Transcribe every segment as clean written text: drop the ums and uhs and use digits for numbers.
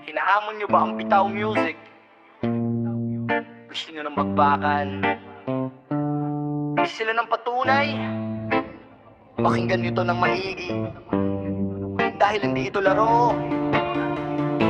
Hinahamon nyo ba ang Bitaw Music? Gusto nyo nang magbakan? Gusto sila ng patunay? Pakinggan nyo to ng maigi, dahil hindi ito laro.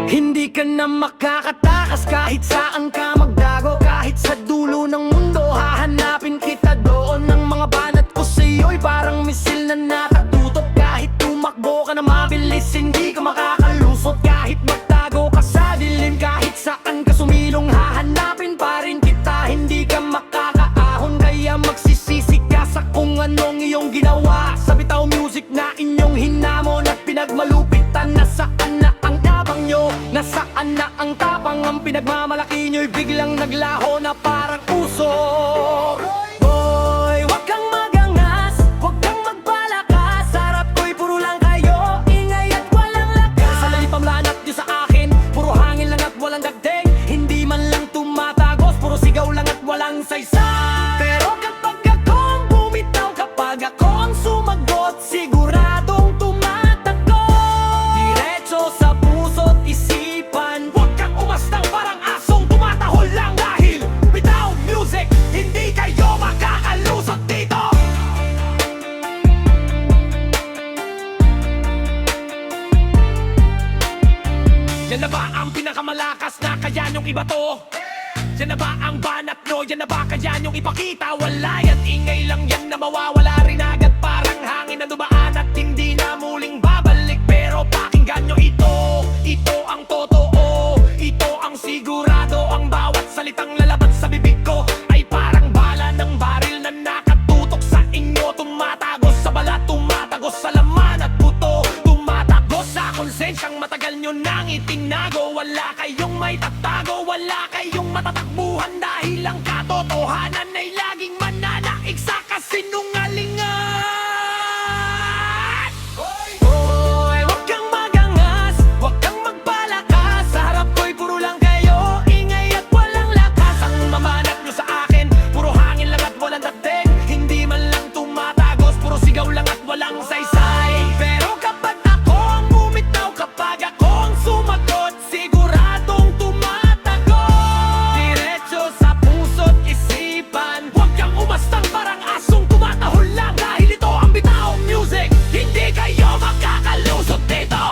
Hindi ka na makakatakas kahit saan ka magdago. Kahit sa dulo ng mundo, hahanapin kita doon. Ng mga banat ko sa'yo'y parang misil na nakatutok. Kahit tumakbo ka na mabilis, hindi ka makakalusot. Kahit magtago ka sa dilim, kahit saan ka sumilong, hahanapin pa rin kita. Hindi ka makakaahon, kaya magsisisi ka sa kung anong iyong ginawa. Sa Bitaw Music na inyong hinamon at pinagmalupitan. Nasaan na ang tabang nyo? Nasaan na ang tapang? Ang pinagmamalaki nyo'y biglang naglaho na parang usok. Boy, wag kang magangas, wag kang magpalakas. Sarap ko'y puro lang kayo, ingay at walang lakas. Sa lalipamlanat nyo sa akin, puro hangin lang at walang dagdag. Hindi man lang tumatagos, puro sigaw lang at walang saysay. Pero kapag ako ang bumitaw, kapag ako ang sumagot, siguradong tumatakbo. Diretso sa puso't isipan, huwag kang umastang parang asong tumatahol lang. Dahil Bitaw Music, hindi kayo makakalusot dito. Yan na ba ang pinakamalakas na kaya nyong iba to? Yan na ba ang banat nyo? Yan na ba kaya nyong ipakita? Wala yan, ingay lang yan na mawawala rin agad. Parang hangin na dumaan at hindi na muling babalik. Pero pakinggan nyo ito, ito ang totoo, ito ang sigurado. Ang bawat salitang lalabas sa bibig ko ay parang bala ng baril na nakatutok sa inyo. Tumatagos sa balat, tumatagos sa laman at buto, tumatagos sa konsensyang matagal nyo nang itinago. Wala kayong may tatago, wala kayong matatakbuhan, dahil ang katotohanan ay laging mananaig sa kasinungalingan. Boy, wag kang magangas, wag kang magpalakas. Sa harap ko'y puro lang kayo, ingay at walang lakas. Ang mamanat nyo sa akin, puro hangin lang at walang dating. Hindi man lang tumatagos, puro sigaw lang at walang saysay. Pero kapag ako ang bumitaw, kapag ako ang sumagot, siguradong tumatagos. Diretso sa puso't isipan, huwag kang umastang parang asong tumatahol lang. Dahil ito ang Bitaw Music, hindi kayo makakalusot dito.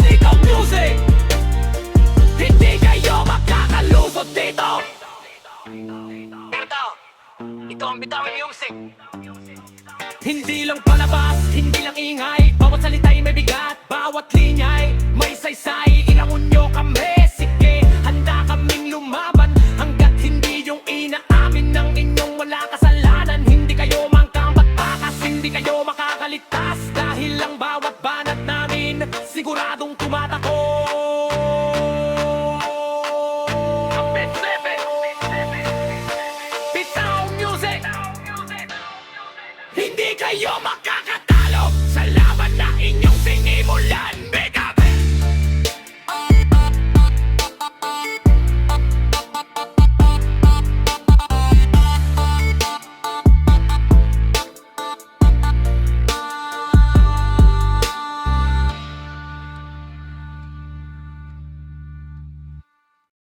Bitaw Music, hindi kayo makakalusot dito. Ito ang Bitaw Music. Hindi lang palabas, hindi lang ingay, bawat salita'y may bigat, bawat linya'y may saysay. Inangon nyo kami, sige, handa kaming lumaban, hanggat hindi yung inaamin ng inyong wala kasalanan. Hindi kayo mangkambat bakas, hindi kayo makakaligtas, dahil ang bawat banat namin siguradong tumatako. Bitaw Music, hindi kayo